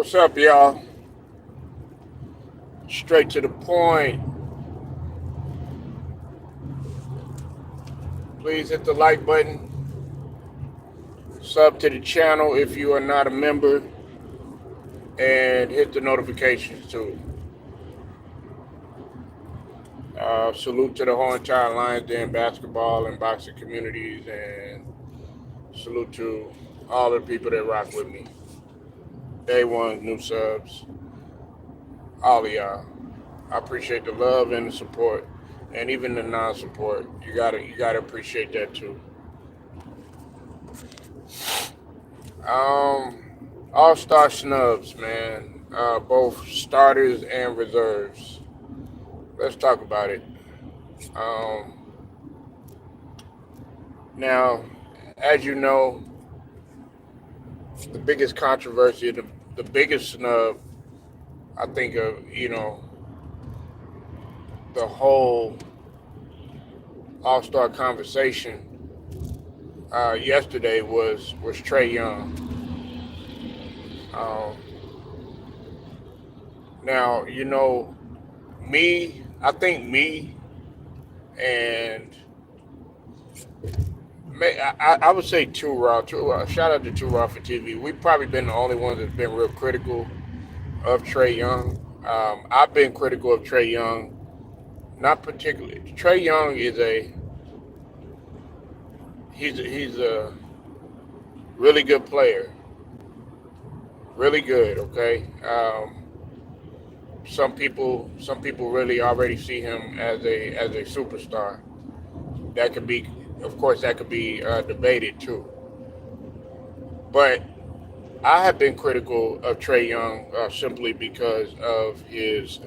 What's up, y'all? Straight to the point. Please hit the like button. Sub to the channel if you are not a member. And hit the notifications too. Salute to the whole entire Lions Den basketball and boxing communities. And salute to all the people that rock with me. Day one, new subs. All of y'all. I appreciate the love and the support. And even the non-support. You gotta appreciate that too. All-star snubs, man. Both starters and reserves. Let's talk about it. Um, Now, as you know, the biggest controversy, the biggest snub, I think of, the whole All-Star conversation yesterday was Trae Young. Um, Now, I think me and I would say Two Raw. Shout out to Two Raw for TV. We've probably been the only ones that's been real critical of Trae Young. I've been critical of Trae Young, not particularly. Trae Young is he's a really good player, really good. Okay, some people really already see him as a superstar. That could be, of course, that could be debated too. But I have been critical of Trae Young simply because of his.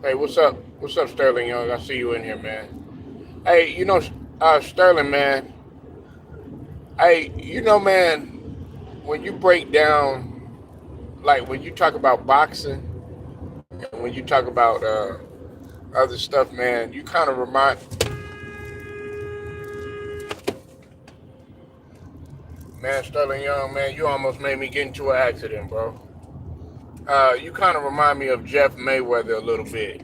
Hey, what's up? What's up, Sterling Young? I see you in here, man. Hey, Sterling, man. Hey, man, when you break down, like when you talk about boxing and when you talk about other stuff, man, you kind of remind. Man, Sterling Young, man, you almost made me get into an accident, bro. You kind of remind me of Jeff Mayweather a little bit.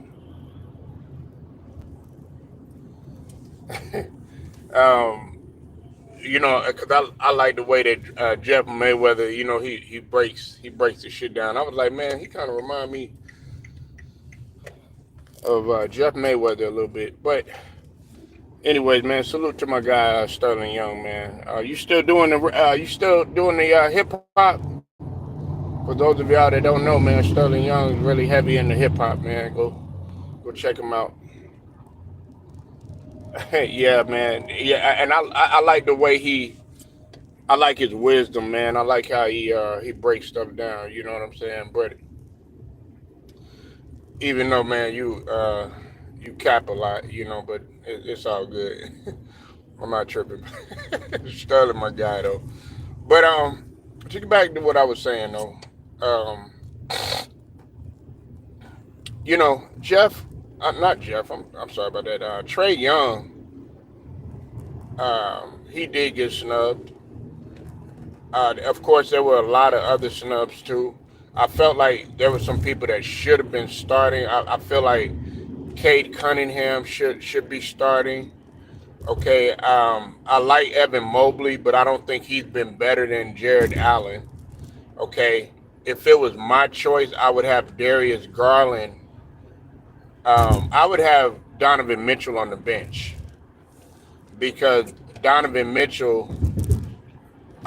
um, because I like the way that Jeff Mayweather, he breaks the shit down. I was like, man, he kind of remind me of Jeff Mayweather a little bit. But anyways, man, salute to my guy Sterling Young, man. You still doing the hip hop? For those of y'all that don't know, man, Sterling Young is really heavy in the hip hop, man. Go check him out. Yeah, man. Yeah, and I like the way I like his wisdom, man. I like how he breaks stuff down. You know what I'm saying? But even though, man, you cap a lot, but it's all good. I'm not tripping. Sterling, my guy, though. But to get back to what I was saying, though, um, Jeff, not Jeff. I'm sorry about that. Trae Young, he did get snubbed. Of course, there were a lot of other snubs too. I felt like there were some people that should have been starting. I feel like Cade Cunningham should be starting. Okay, I like Evan Mobley, but I don't think he's been better than Jared Allen. Okay, if it was my choice, I would have Darius Garland. I would have Donovan Mitchell on the bench because Donovan Mitchell.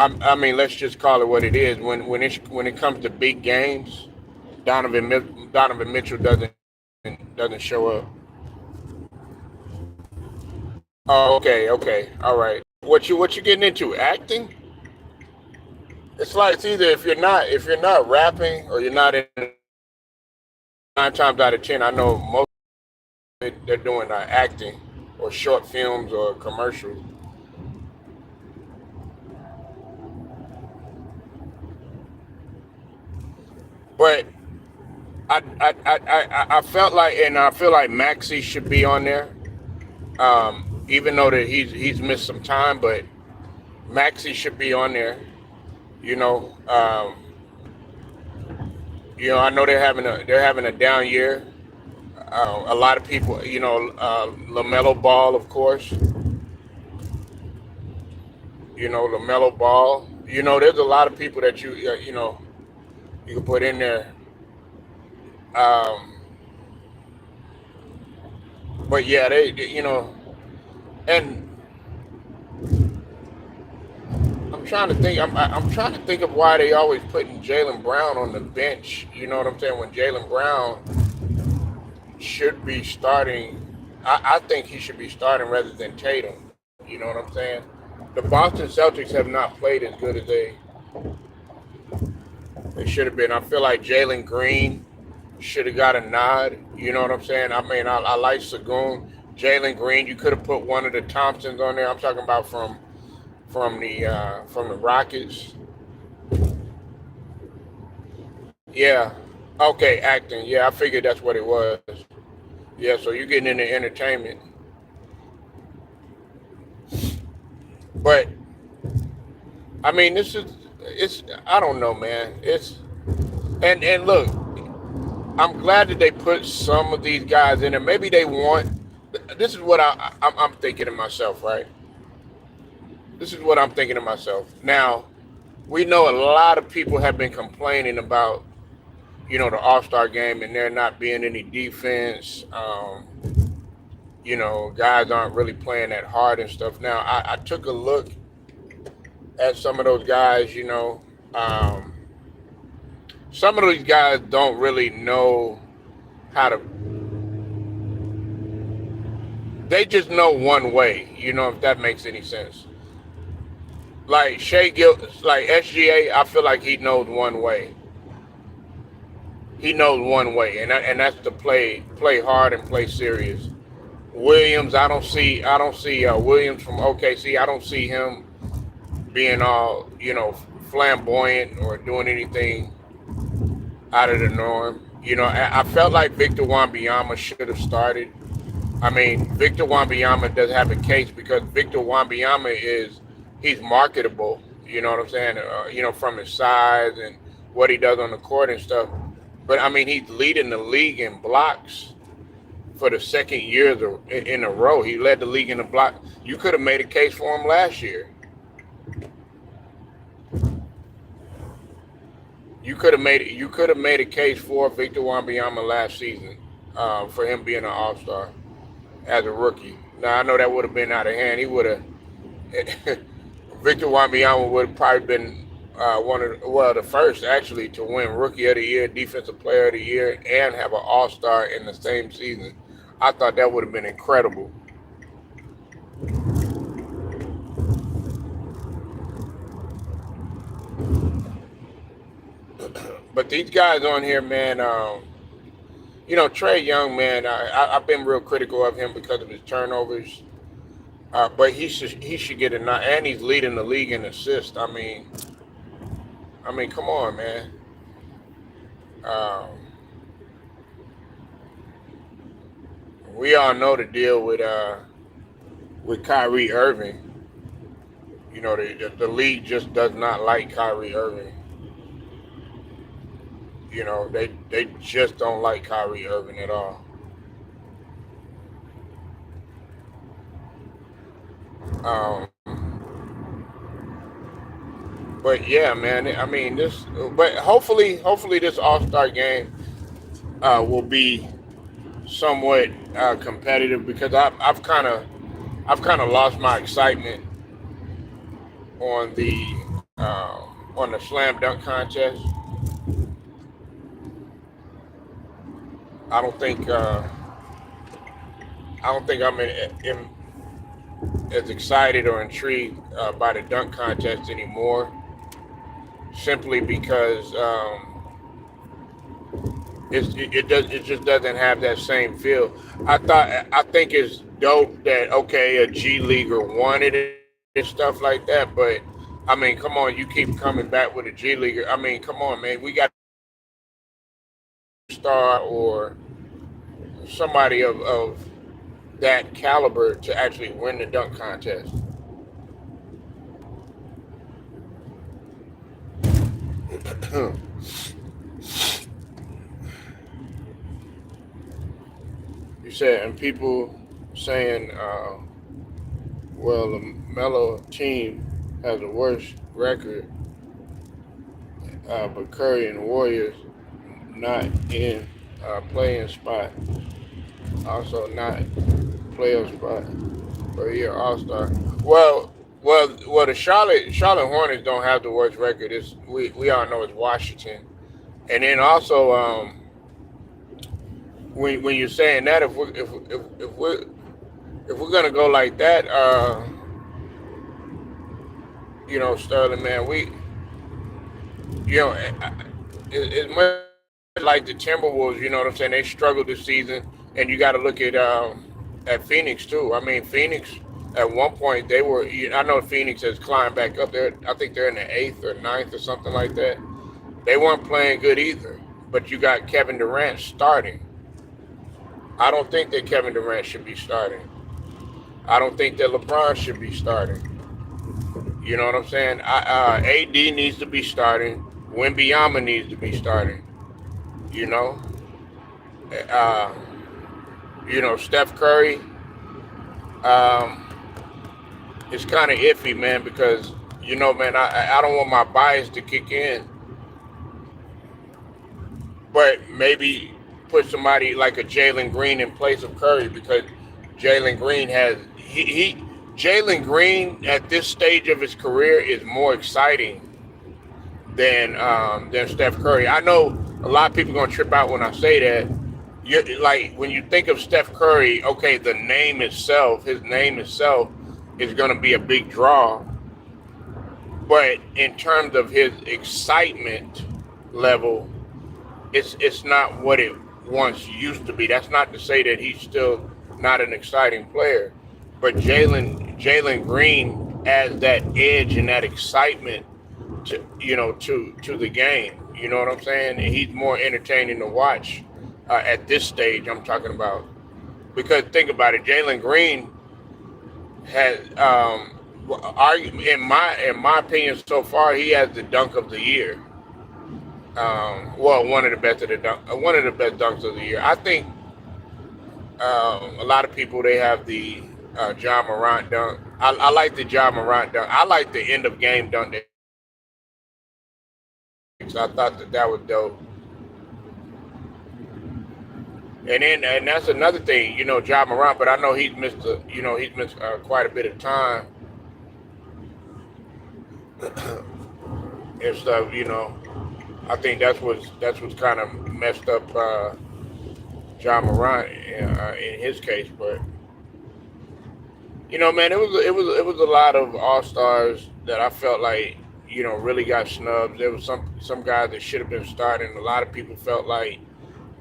I mean, let's just call it what it is. When it comes to big games, Donovan Mitchell doesn't show up. Oh, okay, all right. What you getting into? Acting? It's either if you're not rapping or you're not in. 9 times out of 10, I know most of it, they're doing acting or short films or commercials. But I felt like, and I feel like Maxi should be on there. Even though that he's missed some time, but Maxi should be on there. You know, I know they're having a down year. A lot of people, Lamelo Ball, of course. Lamelo Ball. There's a lot of people that you can put in there. Um, but yeah, and I'm trying to think. I'm trying to think of why they always putting Jaylen Brown on the bench. You know what I'm saying? When Jaylen Brown should be starting, I think he should be starting rather than Tatum. You know what I'm saying? The Boston Celtics have not played as good as they should have been. I feel like Jalen Green should have got a nod. You know what I'm saying? I mean, I like Sagoon. Jalen Green, you could have put one of the Thompsons on there. I'm talking about from the Rockets. Yeah. Okay, acting. Yeah, I figured that's what it was. Yeah, so you're getting into entertainment, but I mean, it's I don't know, man. And look, I'm glad that they put some of these guys in there. Maybe they want. This is what I'm thinking to myself, right? This is what I'm thinking to myself. Now, we know a lot of people have been complaining about, the All Star game and there not being any defense. Guys aren't really playing that hard and stuff. Now, I took a look at some of those guys. Um, some of these guys don't really know how to. They just know one way. If that makes any sense. Like like SGA, I feel like he knows one way. He knows one way, and that's to play hard and play serious. Williams, I don't see Williams from OKC. I don't see him being all flamboyant or doing anything out of the norm. I felt like Victor Wembanyama should have started. I mean, Victor Wembanyama does have a case because Victor Wembanyama he's marketable. You know what I'm saying? From his size and what he does on the court and stuff. But I mean, he's leading the league in blocks for the second year in a row. He led the league in the block. You could have made a case for him last year. You could have made a case for Victor Wembanyama last season for him being an All Star as a rookie. Now I know that would have been out of hand. He would have Victor Wembanyama would have probably been the first actually to win Rookie of the Year, Defensive Player of the Year, and have an All Star in the same season. I thought that would have been incredible. But these guys on here, man, Trey Young, man, I've been real critical of him because of his turnovers. But he should get a nod, and he's leading the league in assists. I mean, come on, man. Um, we all know the deal with Kyrie Irving. The league just does not like Kyrie Irving. They just don't like Kyrie Irving at all. Um, but yeah, man. I mean, but hopefully this All Star game will be somewhat competitive because I've kind of lost my excitement on uh, on the slam dunk contest. I don't think uh, I don't think I'm as excited or intrigued by the dunk contest anymore. Simply because it just doesn't have that same feel. I think it's dope that okay a G leaguer wanted it and stuff like that, but I mean come on, you keep coming back with a G leaguer. I mean come on, man, we got a star or somebody of that caliber to actually win the dunk contest. You said, and people saying, well, the Melo team has a worse record, but Curry and the Warriors not in playing spot, also not playoff spot for a year All Star. Well, the Charlotte Hornets don't have the worst record. We all know it's Washington, and then also when you're saying that, if we're gonna go like that, Sterling, man, it's much like the Timberwolves. You know what I'm saying? They struggled this season, and you got to look at Phoenix too. I mean, Phoenix at one point they were. I know Phoenix has climbed back up there. I think they're in the eighth or ninth or something like that. They weren't playing good either. But you got Kevin Durant starting. I don't think that Kevin Durant should be starting. I don't think that LeBron should be starting. You know what I'm saying? AD needs to be starting. Wembyama needs to be starting. You know, uh, Steph Curry. Um, it's kind of iffy, man, because man, I don't want my bias to kick in, but maybe put somebody like a Jalen Green in place of Curry because Jalen Green has he Jalen Green at this stage of his career is more exciting than Steph Curry. I know a lot of people are gonna trip out when I say that. Like when you think of Steph Curry, okay, his name itself is gonna be a big draw, but in terms of his excitement level, it's not what it once used to be. That's not to say that he's still not an exciting player, but Jalen Green adds that edge and that excitement to the game. You know what I'm saying? And he's more entertaining to watch at this stage. I'm talking about because think about it, Jalen Green has, in my opinion, so far he has the dunk of the year. Well, one of the best dunks of the year. I think a lot of people they have the John Morant dunk. I like the John Morant dunk. I like the end of game dunk that he did against the Celtics. I thought that was dope. And that's another thing, John Morant. But I know he's missed quite a bit of time and stuff. I think that's what's kind of messed up John Morant in his case. But man, it was a lot of all stars that I felt like really got snubbed. There was some guys that should have been starting. A lot of people felt like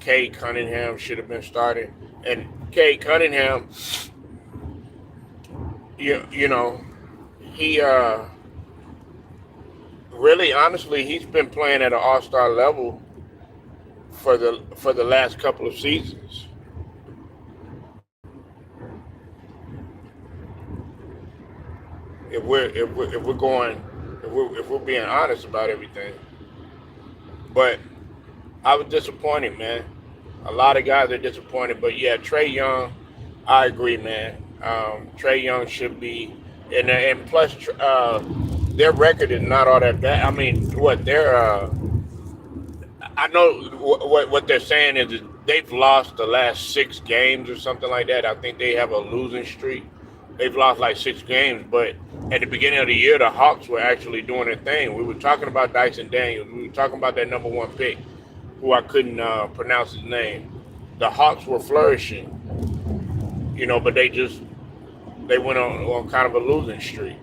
Cade Cunningham should have been starting, and Cade Cunningham, you know, he really honestly he's been playing at an all star level for the last couple of seasons. If we're being honest about everything. But I was disappointed, man. A lot of guys are disappointed, but yeah, Trey Young, I agree, man. Trey Young should be, and plus, their record is not all that bad. I mean, I know what they're saying is they've lost the last 6 games or something like that. I think they have a losing streak. They've lost like 6 games, but at the beginning of the year, the Hawks were actually doing their thing. We were talking about Dyson Daniels. We were talking about that number one pick, who I couldn't pronounce his name. The Hawks were flourishing, but they went on kind of a losing streak.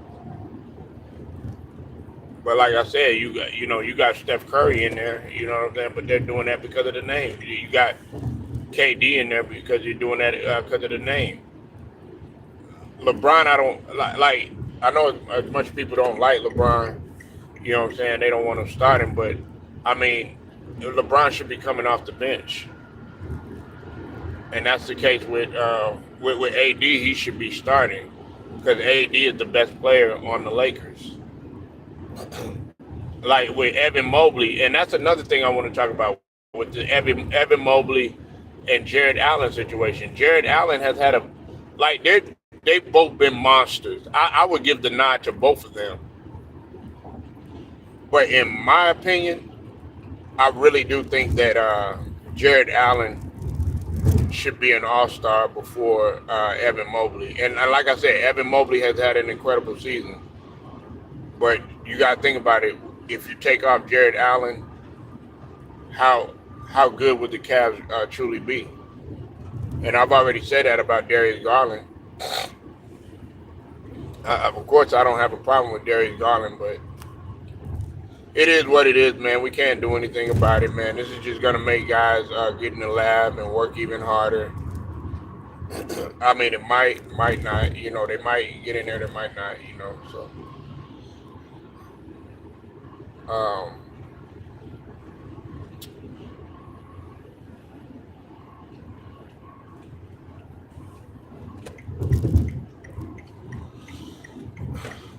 But like I said, you got Steph Curry in there, you know what I'm saying? But they're doing that because of the name. You got KD in there because you're doing that because of the name. LeBron, I don't like. I know as much people don't like LeBron. You know what I'm saying? They don't want him starting, but I mean, LeBron should be coming off the bench, and that's the case with AD. He should be starting because AD is the best player on the Lakers. like with Evan Mobley, and that's another thing I want to talk about with the Evan Mobley and Jared Allen situation. Jared Allen has had a like they've both been monsters. I would give the nod to both of them, but in my opinion, I really do think that Jared Allen should be an all-star before Evan Mobley. And like I said, Evan Mobley has had an incredible season. But you got to think about it. If you take off Jared Allen, how how good would the Cavs truly be? And I've already said that about Darius Garland. Of course, I don't have a problem with Darius Garland, but it is what it is, man. We can't do anything about it, man. This is just gonna make guys get in the lab and work even harder. I mean, it might not. You know, they might get in there, they might not. You know, so. Um,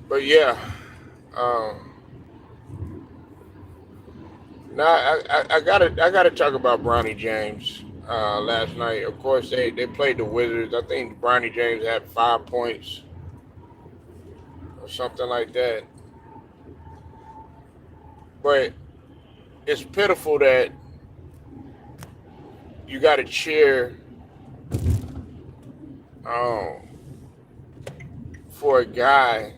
but yeah, um, now I gotta talk about Bronny James. Last night, of course, they played the Wizards. I think Bronny James had 5 points or something like that. But it's pitiful that you got to cheer um, for a guy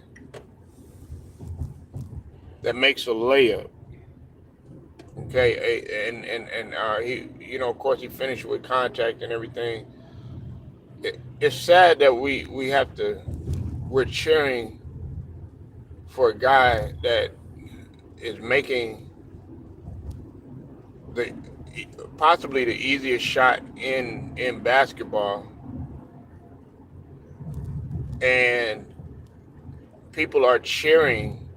that makes a layup. Okay, and he, you know, of course, he finished with contact and everything. It's sad that we have to we're cheering for a guy that is making the possibly the easiest shot in basketball, and people are cheering,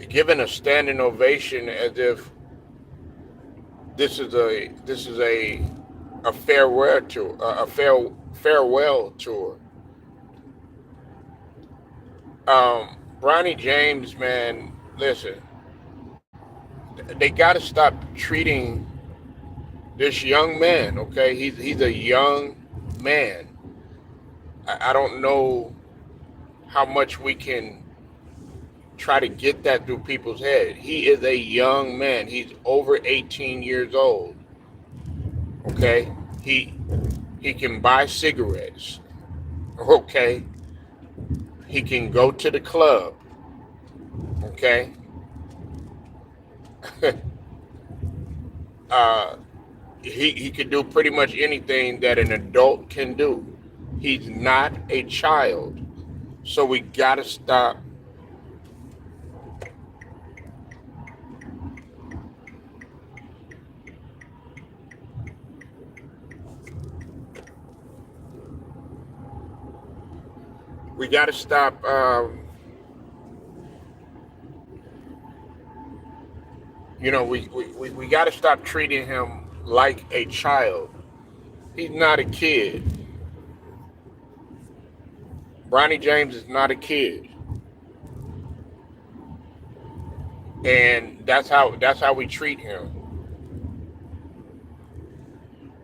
giving a standing ovation as if this is a farewell tour, farewell tour. Bronny James, man, listen, they got to stop treating this young man. Okay, he's a young man. I don't know how much we can try to get that through people's head. He is a young man. He's over 18 years old. Okay, he can buy cigarettes. Okay, he can go to the club. Okay, uh, he can do pretty much anything that an adult can do. He's not a child, so we gotta stop. We gotta stop. We gotta stop treating him like a child. He's not a kid. Bronny James is not a kid, and that's how we treat him.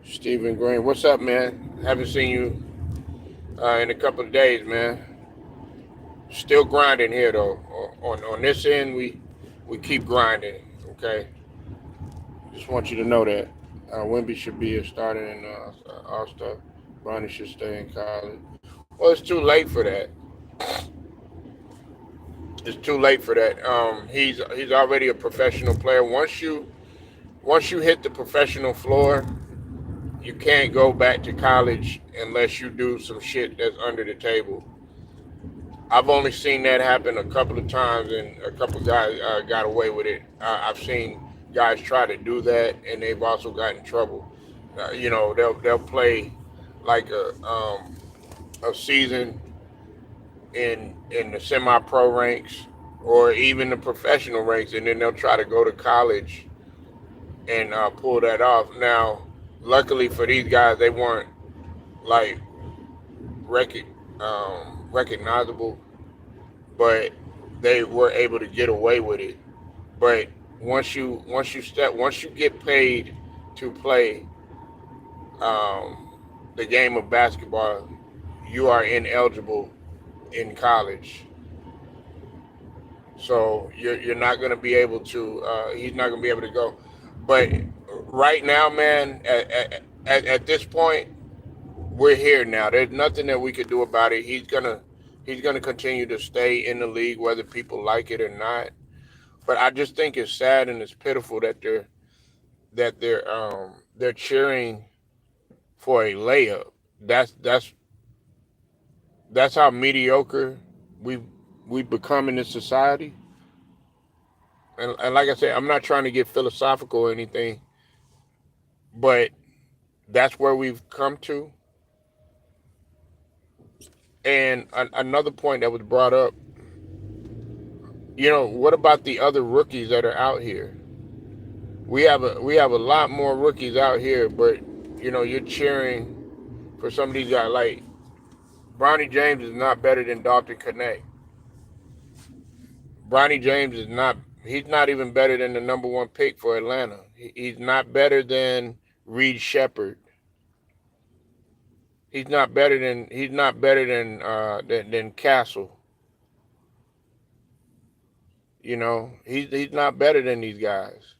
Stephen Green, what's up, man? Haven't seen you in a couple of days, man. Still grinding here though. On this end, we keep grinding. Okay, just want you to know that Wimby should be starting in All Star. Bronny should stay in college. Well, it's too late for that. It's too late for that. He's already a professional player. Once you hit the professional floor, you can't go back to college unless you do some shit that's under the table. I've only seen that happen a couple of times, and a couple of guys got away with it. I've seen guys try to do that, and they've also gotten in trouble. They'll play like a season in the semi-pro ranks or even the professional ranks, and then they'll try to go to college and pull that off. Now, luckily for these guys, they weren't like rec- recognizable, but they were able to get away with it. But once you get paid to play the game of basketball, you are ineligible in college. So you're not going to be able to. He's not going to be able to go. But right now, man, at this point, we're here now. There's nothing that we could do about it. He's gonna continue to stay in the league whether people like it or not. But I just think it's sad and it's pitiful that they're cheering for a layup. That's that's that's how mediocre we we've become in this society. And like I said, I'm not trying to get philosophical or anything, but that's where we've come to. And another point that was brought up, what about the other rookies that are out here? We have a lot more rookies out here, but you're cheering for some of these guys. Like Bronny James is not better than Dalton Connect. Bronny James is not. He's not even better than the number one pick for Atlanta. He's not better than Reed Shepard. He's not better than Castle. He's not better than these guys.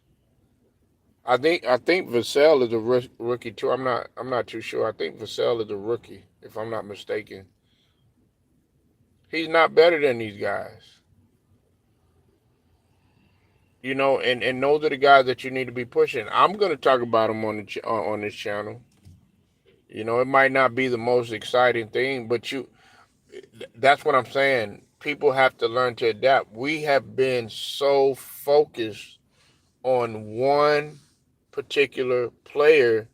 I think Vassell is a rookie too. I'm not too sure. I think Vassell is a rookie, if I'm not mistaken. He's not better than these guys. And those are the guys that you need to be pushing. I'm gonna talk about them on this channel. It might not be the most exciting thing, but that's what I'm saying. People have to learn to adapt. We have been so focused on one particular player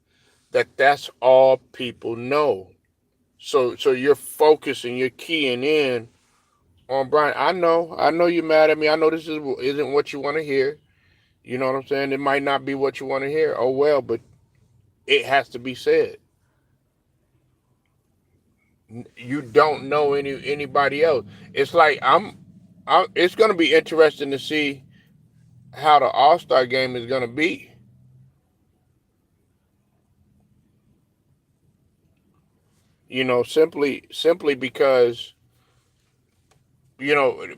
that's all people know. So you're focusing, you're keying in on Brian. I know you're mad at me. I know isn't what you want to hear. You know what I'm saying? It might not be what you want to hear. Oh well, but it has to be said. You don't know anybody else. It's like it's going to be interesting to see how the All Star game is going to be. Simply because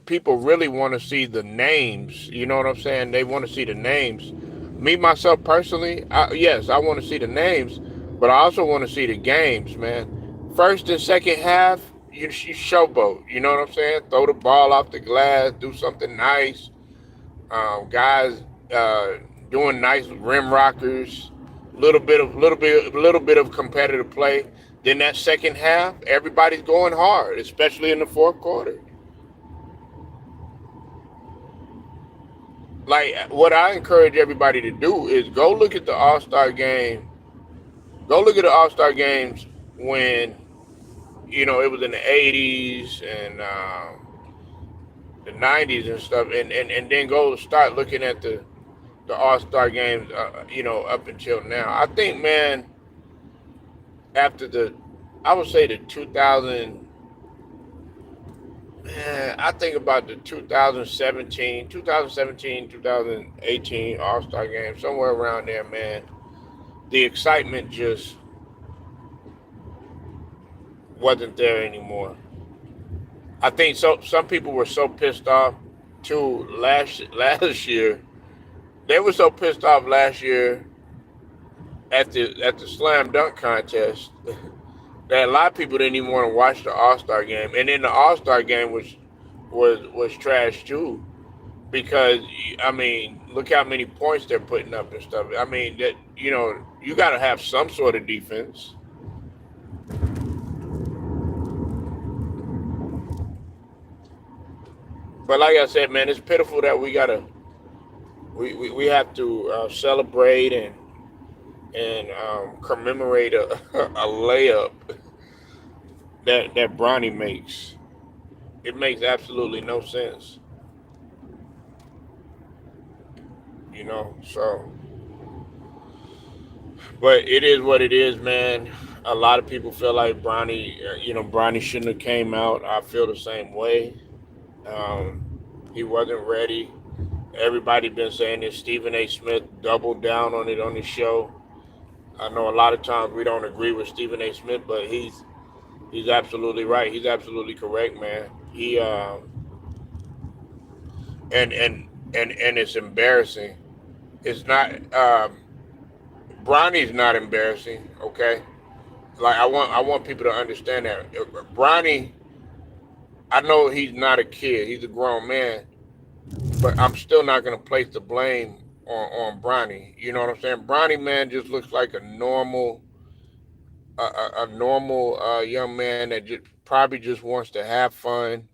people really want to see the names. You know what I'm saying? They want to see the names. Me myself personally, yes, I want to see the names, but I also want to see the games, man. First and second half, you showboat. You know what I'm saying? Throw the ball off the glass, do something nice. Guys doing nice rim rockers, little bit of competitive play. Then that second half, everybody's going hard, especially in the fourth quarter. Like what I encourage everybody to do is go look at the All Star game. Go look at the All Star games when it was in the '80s and the '90s and stuff, and then go start looking at the All Star games. Up until now, I think, man, after I would say the 2000. Man, I think about the 2018 All Star game, somewhere around there, man. The excitement just wasn't there anymore. I think so. Some people were so pissed off too last year. They were so pissed off last year at the slam dunk contest that a lot of people didn't even want to watch the All Star game, and then the All Star game was trash too, because I mean, look how many points they're putting up and stuff. I mean, that you got to have some sort of defense. But like I said, man, it's pitiful that we have to celebrate and commemorate a layup that Bronny makes. It makes absolutely no sense, So, but it is what it is, man. A lot of people feel like Bronny shouldn't have came out. I feel the same way. He wasn't ready. Everybody been saying this. Stephen A. Smith doubled down on it on his show. I know a lot of times we don't agree with Stephen A. Smith, but he's absolutely right. He's absolutely correct, man. He and and and it's embarrassing. It's not Bronny's not embarrassing, okay? Like I want people to understand that Bronny, I know he's not a kid, he's a grown man, but I'm still not gonna place the blame on Bronny. You know what I'm saying? Bronny man just looks like a normal young man that probably just wants to have fun,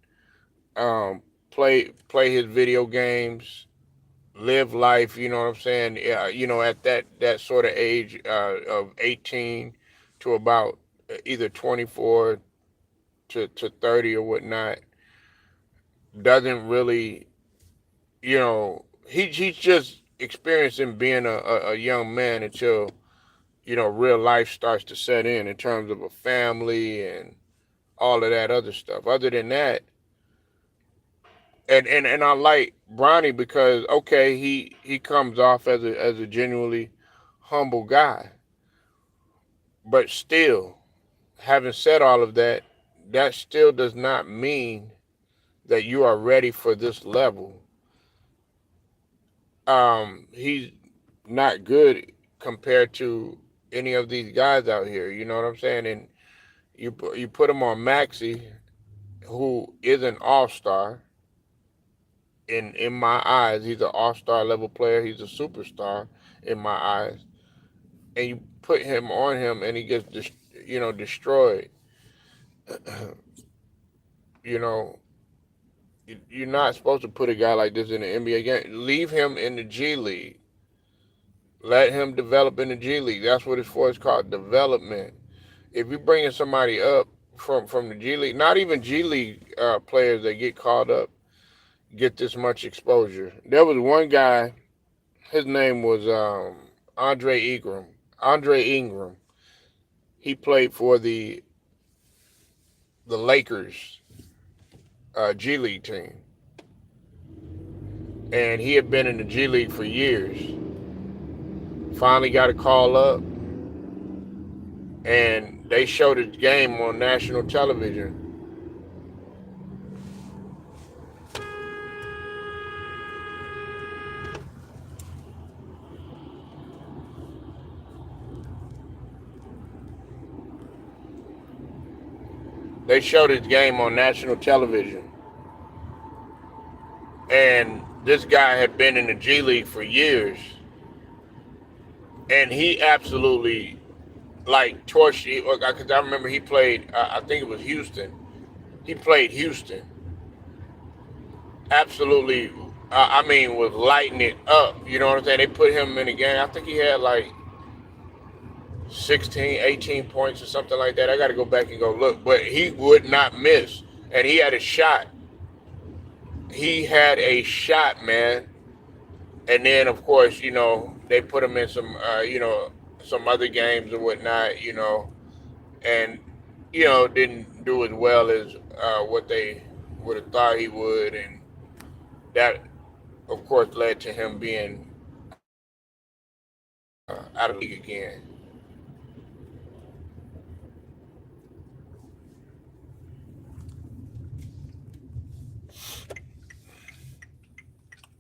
play his video games, live life. You know what I'm saying? Yeah, at that sort of age of 18 to about either 24 to 30 or whatnot, doesn't really, he's just experiencing being a young man until real life starts to set in terms of a family and all of that other stuff. Other than that, and I like Bronny because okay, he comes off as a genuinely humble guy, but still, having said all of that, that still does not mean that you are ready for this level. He's not good compared to any of these guys out here. You know what I'm saying? And you put him on Maxi, who is an all star. In my eyes, he's an all star level player. He's a superstar in my eyes. And you put him on him, and he gets destroyed. you know, you're not supposed to put a guy like this in the NBA game. Leave him in the G League. Let him develop in the G League. That's what it's for. It's called development. If you're bringing somebody up from the G League, not even G League players that get called up get this much exposure. There was one guy. His name was Andre Ingram. Andre Ingram. He played for the Lakers G League team, and he had been in the G League for years. Finally got a call up, and they showed his game on national television. They showed his game on national television, and this guy had been in the G League for years, and he absolutely like torched it. Because I remember he played. I think it was Houston. He played Houston. Absolutely. I mean, was lighting it up. You know what I'm saying? They put him in the game. I think he had like 16, 18 points or something like that. I got to go back and go look. But he would not miss. And he had a shot. He had a shot, man. And then, of course, they put him in some other games or whatnot, and, didn't do as well as what they would have thought he would. And that, of course, led to him being out of the league again.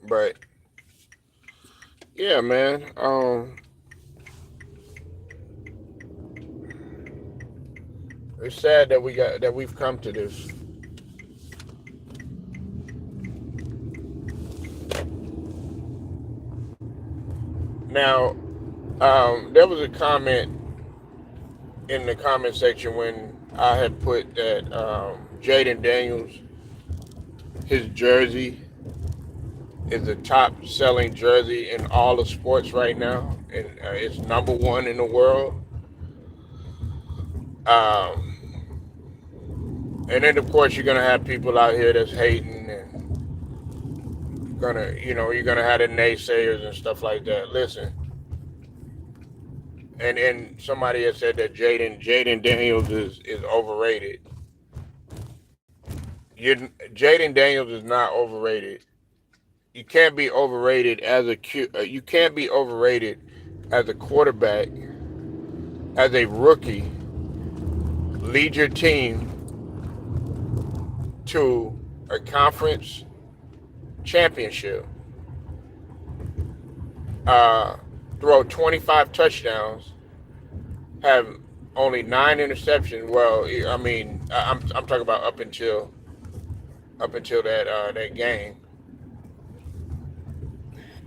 But yeah, man. It's sad that we've come to this. Now, there was a comment in the comment section when I had put that Jayden Daniels, his jersey is the top selling jersey in all of sports right now, and it's number one in the world. Um, and then of course you're gonna have people out here that's hating and you're gonna have the naysayers and stuff like that. Listen, and somebody has said that Jayden Daniels is overrated. Jayden Daniels is not overrated. you can't be overrated as you can't be overrated as a quarterback, as a rookie, lead your team to a conference championship, uh, throw 25 touchdowns, have only 9 interceptions. Well, I mean, I'm talking about up until that game,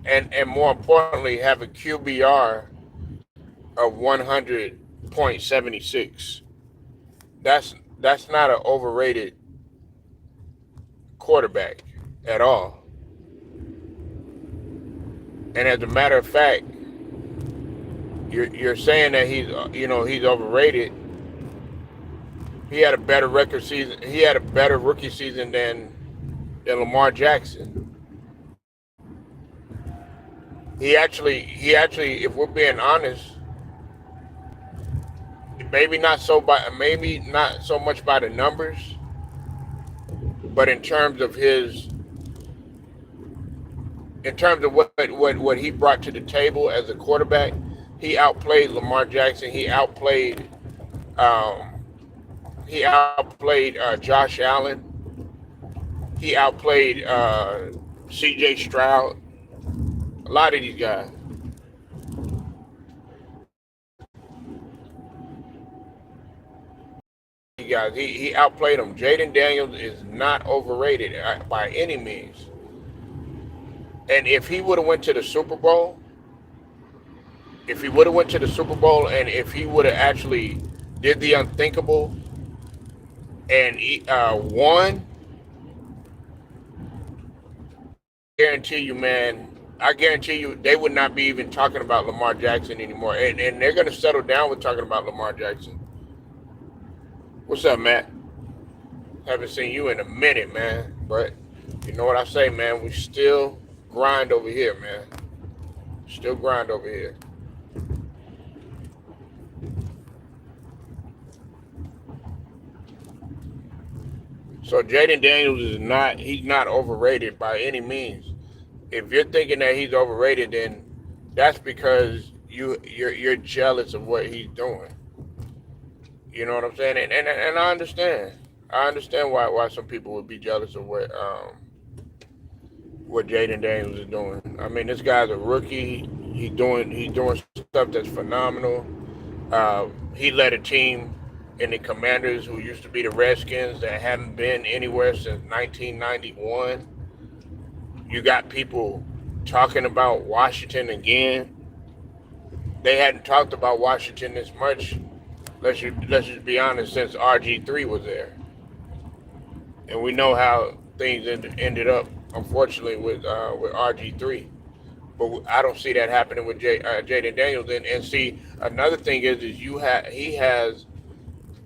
and more importantly, have a QBR of 100.76. That's not an overrated quarterback at all. And as a matter of fact, you're saying that he's overrated. He had a better record season. He had a better rookie season than Lamar Jackson. He actually, if we're being honest, maybe not so much by the numbers, but in terms of what he brought to the table as a quarterback, he outplayed Lamar Jackson. Um, he outplayed Josh Allen. He outplayed C.J. Stroud. A lot of these guys. He outplayed them. Jayden Daniels is not overrated by any means. And if he would have went to the Super Bowl, and if he would have actually did the unthinkable and won, guarantee you, man, I guarantee you, they would not be even talking about Lamar Jackson anymore. And they're going to settle down with talking about Lamar Jackson. What's up, Matt? Haven't seen you in a minute, man. But you know what I say, man? We still grind over here, man. Still grind over here. So Jayden Daniels he's not overrated by any means. If you're thinking that he's overrated, then that's because you're jealous of what he's doing. You know what I'm saying? And I understand. I understand why some people would be jealous of what Jayden Daniels is doing. I mean, this guy's a rookie. He's doing stuff that's phenomenal. He led a team in the Commanders, who used to be the Redskins, that haven't been anywhere since 1991. You got people talking about Washington again. They hadn't talked about Washington this much. Let's just be honest, since RG3 was there, and we know how things ended up, unfortunately, with RG3. But I don't see that happening with Jayden Daniels. And see, another thing is he has,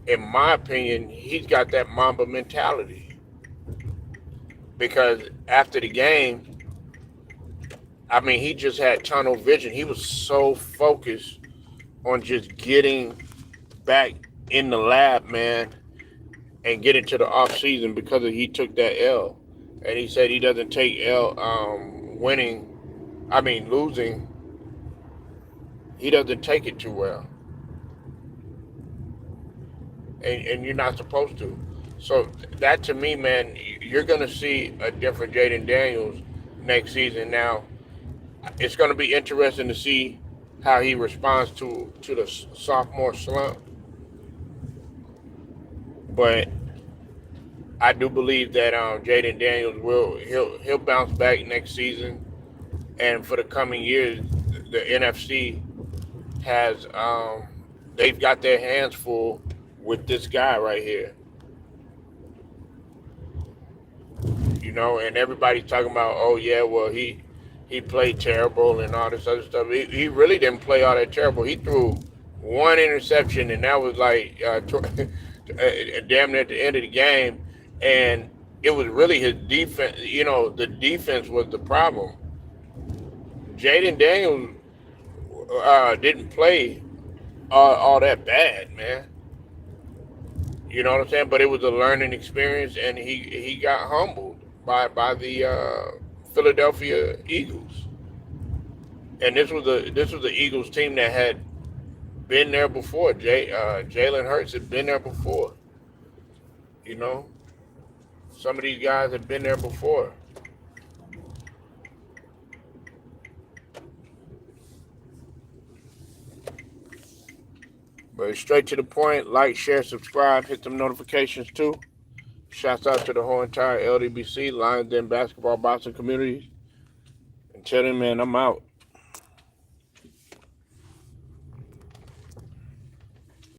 in my opinion, he's got that Mamba mentality, because after the game, I mean, he just had tunnel vision. He was so focused on just getting back in the lab, man, and getting to the off season, because he took that L. And he said he doesn't take losing. He doesn't take it too well. And you're not supposed to. So that, to me, man, you're going to see a different Jayden Daniels next season. Now, it's going to be interesting to see how he responds to the sophomore slump. But I do believe that Jayden Daniels he'll bounce back next season, and for the coming years, the NFC has they've got their hands full with this guy right here. And everybody's talking about, oh yeah, well he played terrible and all this other stuff. He really didn't play all that terrible. He threw one interception, and that was like damn near at the end of the game, and it was really his defense. The defense was the problem. Jayden Daniels didn't play all that bad, man. You know what I'm saying? But it was a learning experience, and he got humbled by the Philadelphia Eagles, and this was the Eagles team that had been there before. Jalen Hurts had been there before. You know, some of these guys have been there before. But straight to the point, like, share, subscribe, hit them notifications too. Shouts out to the whole entire LDBC, Lions Den basketball boxing community. And tell them, man, I'm out.